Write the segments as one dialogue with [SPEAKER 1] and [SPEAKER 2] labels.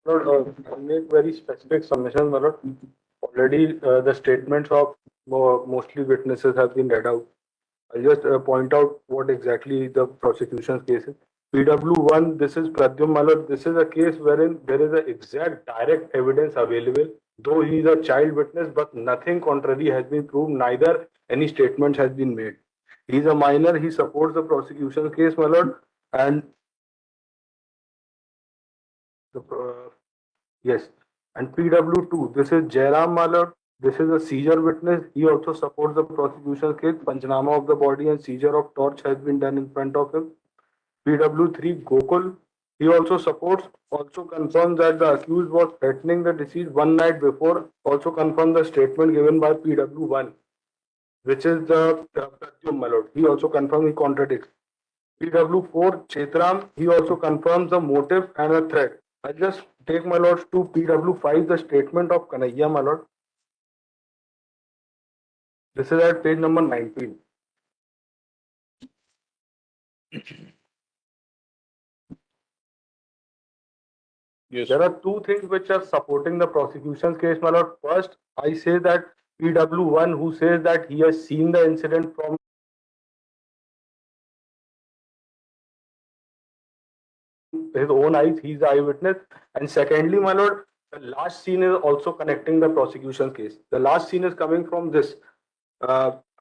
[SPEAKER 1] I'll make very specific submissions, my lord. Already, the statements of mostly witnesses have been read out. I'll just point out what exactly the prosecution's case is. PW1, this is Pradyum, my lord. This is a case wherein there is an exact direct evidence available, though he is a child witness, but nothing contrary has been proved, neither any statement has been made. He is a minor, he supports the prosecution's case, my lord, and yes. And PW2, this is Jairam Malad. This is a seizure witness. He also supports the prosecution's case. Panchanama of the body and seizure of torch has been done in front of him. PW3, Gokul. He also supports, also confirms that the accused was threatening the deceased one night before. Also confirms the statement given by PW1, which is the Pradyum Malad. He also confirms, he contradicts. PW4, Chetram, he also confirms the motive and the threat. I just take, my lords, to PW5, the statement of Kanhaiya, my lord. This is at page number 19.
[SPEAKER 2] Yes.
[SPEAKER 1] There are two things which are supporting the prosecution's case, my lord. First, I say that PW1, who says that he has seen the incident from his own eyes, he's the eyewitness. And secondly, my lord, the last scene is also connecting the prosecution case. The last scene is coming from this.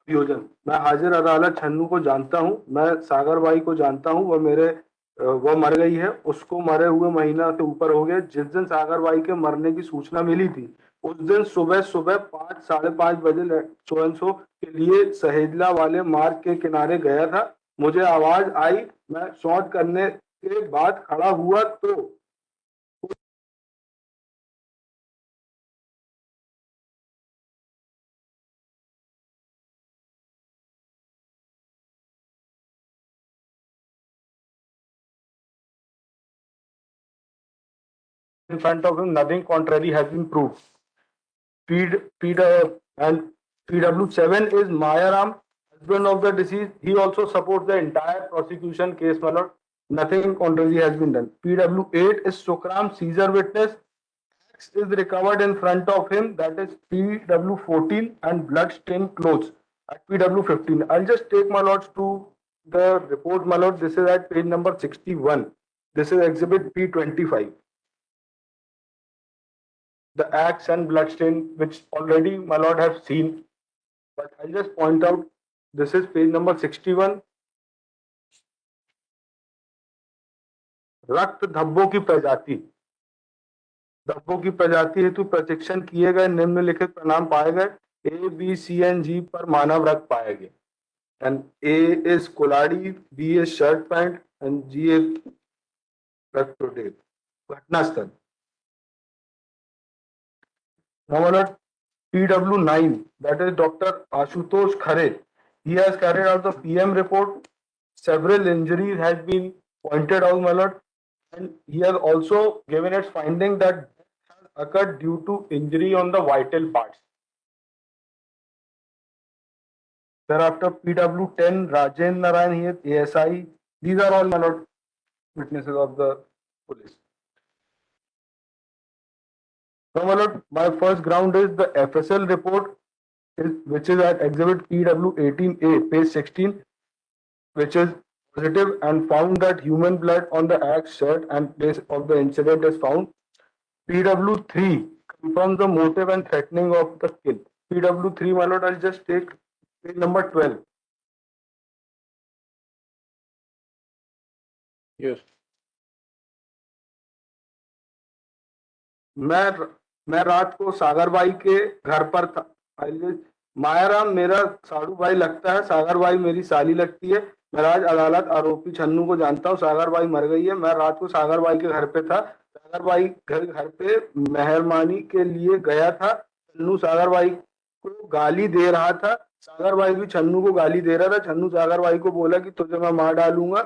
[SPEAKER 1] योजन, मैं हाजिर अदालत छन्नू को जानता हूं, मैं सागर by को जानता हूं, वो मर गई है, उसको मरे हुए महीना से ऊपर हो गया। जिस दिन सागर बाई के मरने की सूचना मिली थी, उस दिन सुबह सुबह 5, 5:30 बजे सो के लिए सहेजला वाले मार्ग के किनारे गया था। मुझे आवाज आई, मैं शॉट करने के बाद खड़ा हुआ तो in front of him, nothing contrary has been proved. And PW7 is Mayaram, husband of the deceased. He also supports the entire prosecution case, my lord. Nothing contrary has been done. PW8 is Sukram, Caesar witness. X is recovered in front of him, that is PW14, and blood-stained clothes at PW15. I'll just take, my lords, to the report, my lord. This is at page number 61. This is exhibit P25. The axe and bloodstain, which already my lord have seen, but I'll just point out, this is page number 61. रक्त धब्बों की प्रजाति, धब्बों की प्रजाति हेतु प्रशिक्षण किए गए निम्नलिखित परिणाम पाए गए। A, B, C and G पर मानव रक्त पाए गए, and A is कुल्हाड़ी, B is shirt pant and G is रक्त प्रोटेल। घटनास्थल, now my lord, PW9, that is Dr. Ashutosh Khare. He has carried out the PM report. Several injuries has been pointed out, my lord, and he has also given its finding that has occurred due to injury on the vital parts. Thereafter, PW10, Rajendra Narayan, he is ASI. These are all, my lord, witnesses of the police. Now, my lord, my first ground is the FSL report, which is at exhibit PW18A, page 16, which is positive and found that human blood on the axe shirt and place of the incident is found. PW3 confirms the motive and threatening of the kill. PW3, my lord, I'll just take page number 12.
[SPEAKER 2] Yes.
[SPEAKER 1] मैं रात को सागर by के घर पर था। मायाराम मेरा साड़ू भाई लगता है, सागर बाई मेरी साली लगती है। मैं आज अदालत आरोपी छन्नू को जानता हूँ, सागर बाई मर गई है। मैं रात को सागर बाई के घर पे था। सागर बाई घर पे मेहरबानी के लिए गया था। छन्नू सागर बाई को गाली दे रहा था। सागर बाई भी छन्नू को गाली दे रहा था। छन्नू सागर बाई को बोला कि तुझे मैं मार डालूंगा।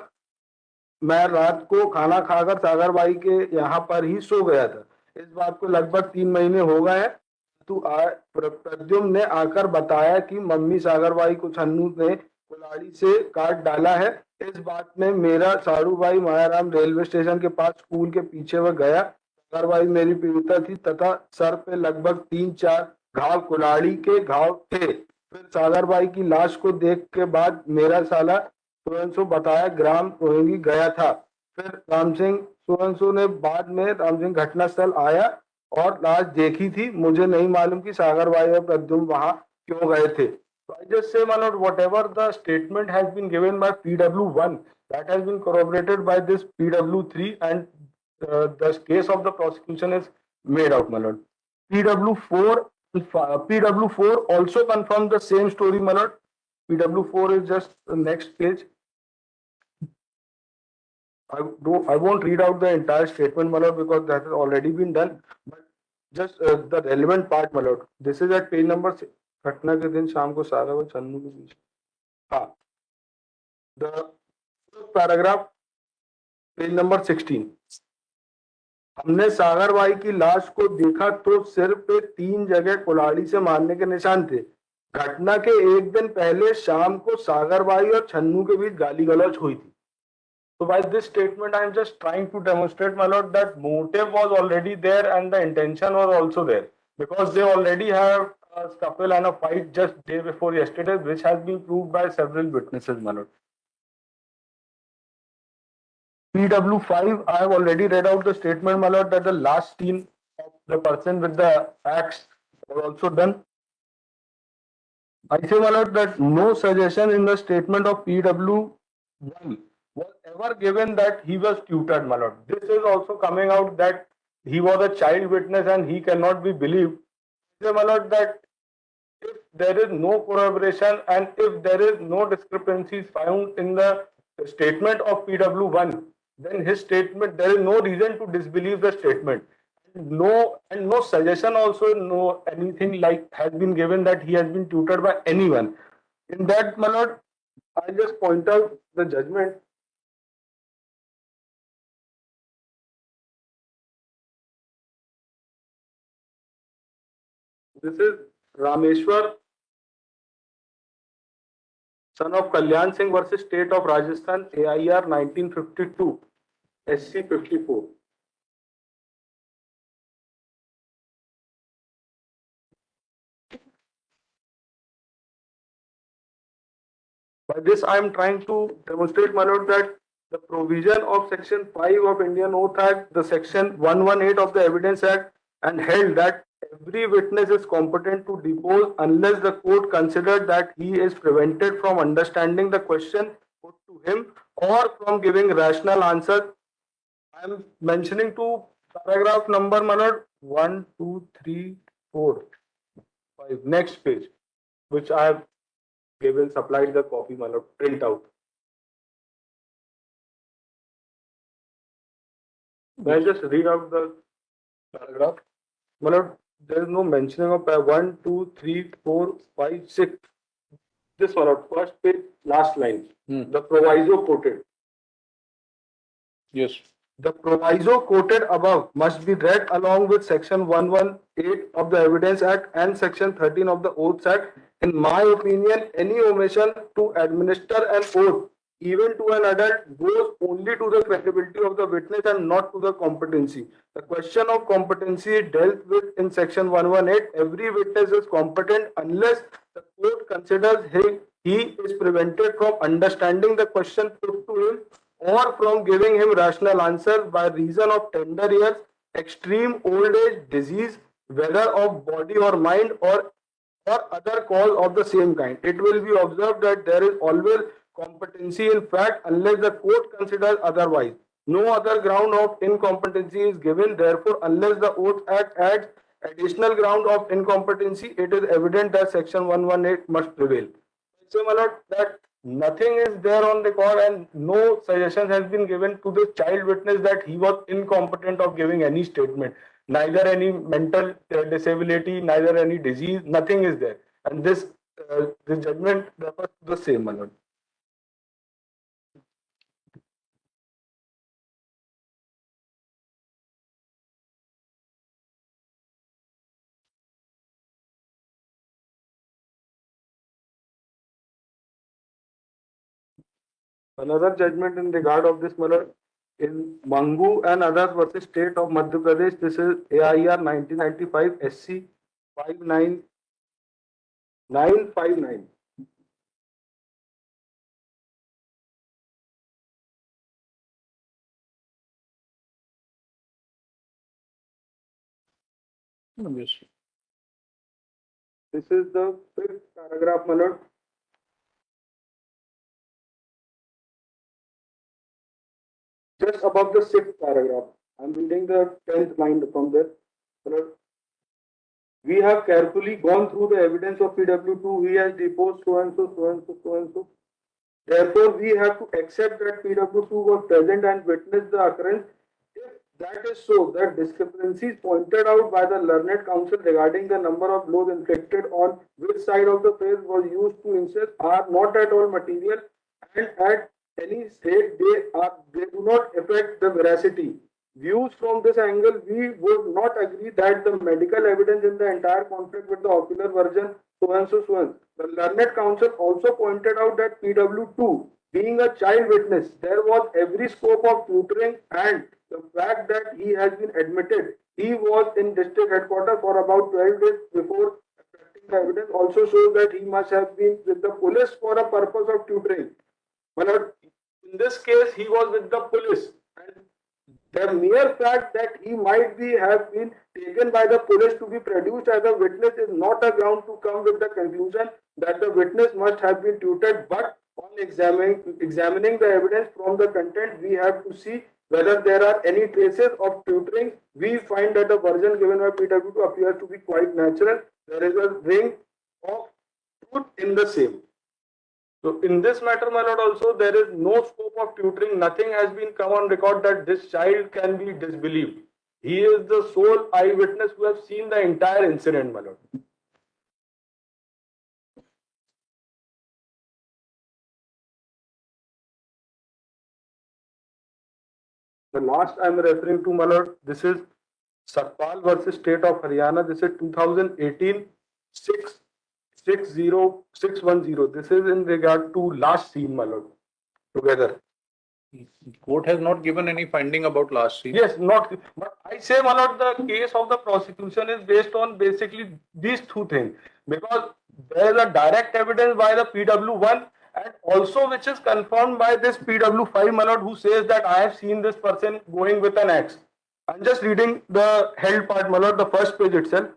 [SPEAKER 1] मैं रात को खाना खाकर सागर बाई के यहाँ पर ही सो गया था। इस बात को लगभग 3 महीने हो गए हैं। प्रद्युम्न ने आकर बताया कि मम्मी सागर बाई को छन्नू ने कुल्हाड़ी से काट डाला है। इस बात में मेरा साड़ू भाई मायाराम रेलवे स्टेशन के पास स्कूल के पीछे वह गया। सागरबाई मेरी पीड़िता थी तथा सर पे लगभग 3-4 घाव कुल्हाड़ी के घाव थे। फिर सागरबाई की लाश को देख के बाद मेरा साला सुरंसु बताया ग्राम रोहिंगी गया था। फिर राम सिंह सुरंसु ने बाद में राम सिंह घटनास्थल आया और लाश देखी थी। मुझे नहीं मालूम कि सागरबाई और प्रद्युम्न वहां क्यों गए थे। So I just say, my lord, whatever the statement has been given by PW1, that has been corroborated by this PW3, and the case of the prosecution is made out, my lord. PW4, PW4 also confirmed the same story, my lord. PW4 is just the next page. I won't read out the entire statement, my lord, because that has already been done. But just the relevant part, my lord. This is at page number 6. घटना के दिन शाम को सारा व चन्नू के बीच हाँ the paragraph page number 16। हमने सागरबाई की लाश को देखा तो सिर पे 3 जगह कुल्हाड़ी से मारने के निशान थे। घटना के एक दिन पहले शाम को सागरबाई और छन्नू के बीच गाली गलौज हुई थी। So by this statement, I am just trying to demonstrate, my lord, that motive was already there and the intention was also there, because they already have a scuffle and a fight just day before yesterday, which has been proved by several witnesses, my lord. PW5, I have already read out the statement, my lord, that the last scene of the person with the axe was also done. I say, my lord, that no suggestion in the statement of PW1 was ever given that he was tutored, my lord. This is also coming out that he was a child witness and he cannot be believed. I say, my lord, that if there is no corroboration and if there is no discrepancies found in the statement of PW1, then his statement, there is no reason to disbelieve the statement. No suggestion also, no anything like has been given that he has been tutored by anyone. In that, my lord, I just point out the judgment. This is Rameshwar, son of Kalyan Singh versus State of Rajasthan, AIR 1952, SC 54. By this, I am trying to demonstrate, my lord, that the provision of Section 5 of Indian Oath Act, the Section 118 of the Evidence Act, and held that every witness is competent to depose unless the court considered that he is prevented from understanding the question put to him or from giving rational answers. I am mentioning to paragraph number, my lord, 1, 2, 3, 4, 5. Next page, which I have given, supplied the copy, my lord, print out. May I just read out the paragraph? My lord, there is no mentioning of 1, 2, 3, 4, 5, 6. This one, lord, first page, last line. The proviso quoted.
[SPEAKER 2] Yes.
[SPEAKER 1] The proviso quoted above must be read along with Section 118 of the Evidence Act and Section 13 of the Oaths Act. In my opinion, any omission to administer an oath, even to an adult, goes only to the credibility of the witness and not to the competency. The question of competency is dealt with in Section 118. Every witness is competent unless the court considers he is prevented from understanding the question put to him or from giving him rational answers by reason of tender years, extreme old age, disease, whether of body or mind, or other cause of the same kind. It will be observed that there is always competency in fact unless the court considers otherwise. No other ground of incompetency is given. Therefore, unless the Oath Act adds additional ground of incompetency, it is evident that Section 118 must prevail. So, my lord, that nothing is there on record and no suggestion has been given to the child witness that he was incompetent of giving any statement. Neither any mental disability, neither any disease, nothing is there. And this judgment refers to the same, my lord. Another judgment in regard of this, my lord, in Mangu and others versus State of Madhya Pradesh. This is AIR 1995 SC 59959.
[SPEAKER 2] Yes.
[SPEAKER 1] This is the fifth paragraph, my lord. Just above the sixth paragraph. I'm reading the 10th line from there. My lord. We have carefully gone through the evidence of PW2. He has deposed so and so, so and so, so and so. Therefore, we have to accept that PW2 was present and witnessed the occurrence. If that is so, the discrepancies pointed out by the learned counsel regarding the number of blows inflicted on which side of the face was used to insist are not at all material, and at any state they do not affect the veracity. Views from this angle, we would not agree that the medical evidence in the entire conflict with the ocular version so and so, so and so. The learned counsel also pointed out that PW2, being a child witness, there was every scope of tutoring, and the fact that he has been admitted, he was in district headquarters for about 12 days before affecting the evidence also shows that he must have been with the police for a purpose of tutoring. But in this case, he was with the police, and the mere fact that he might have been taken by the police to be produced as a witness is not a ground to come with the conclusion that the witness must have been tutored, but on examining the evidence from the content, we have to see whether there are any traces of tutoring. We find that the version given by PW2 appears to be quite natural. There is a ring of truth in the same. So in this matter, my lord, also there is no scope of tutoring. Nothing has been come on record that this child can be disbelieved. He is the sole eyewitness who has seen the entire incident, my lord. The last I am referring to, my lord, this is Satpal versus State of Haryana. This is 2018 60610. This is in regard to last scene, my lord. Together.
[SPEAKER 2] Court has not given any finding about last scene.
[SPEAKER 1] Yes, not. But I say, my lord, the case of the prosecution is based on basically these two things, because there is a direct evidence by the PW1 and also which is confirmed by this PW5, my lord, who says that I have seen this person going with an axe. I'm just reading the held part, my lord, the first page itself.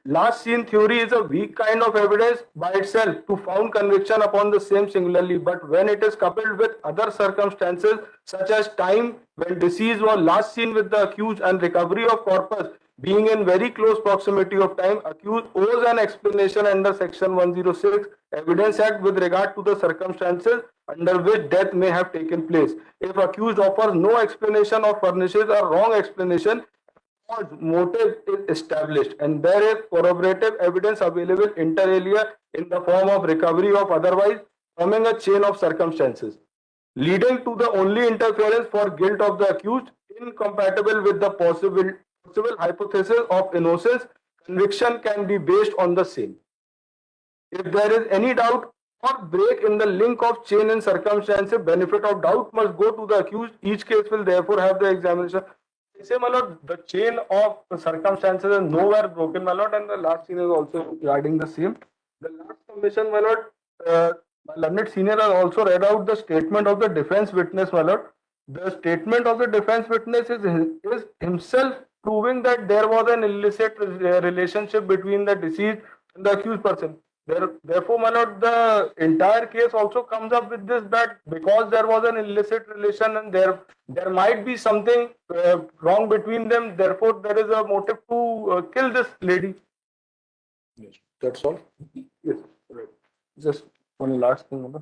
[SPEAKER 1] Last seen theory is a weak kind of evidence by itself to found conviction upon the same singularly, but when it is coupled with other circumstances such as time when deceased was last seen with the accused and recovery of corpus being in very close proximity of time, accused owes an explanation under section 106 Evidence Act with regard to the circumstances under which death may have taken place. If accused offers no explanation or furnishes a wrong explanation, motive is established and there is corroborative evidence available inter alia in the form of recovery of otherwise forming a chain of circumstances leading to the only interference for guilt of the accused incompatible with the possible hypothesis of innocence. Conviction can be based on the same. If there is any doubt or break in the link of chain and circumstances, benefit of doubt must go to the accused. Each case will therefore have the examination. Say, my lord, the chain of circumstances is nowhere broken, my lord, and the last scene is also regarding the same. The last submission, my lord, my learned senior has also read out the statement of the defense witness, my lord. The statement of the defense witness is himself proving that there was an illicit relationship between the deceased and the accused person. Therefore, my lord, the entire case also comes up with this, that because there was an illicit relation and there might be something wrong between them, therefore there is a motive to kill this lady.
[SPEAKER 2] Yes, that's all.
[SPEAKER 1] Yes, right. Just one last thing,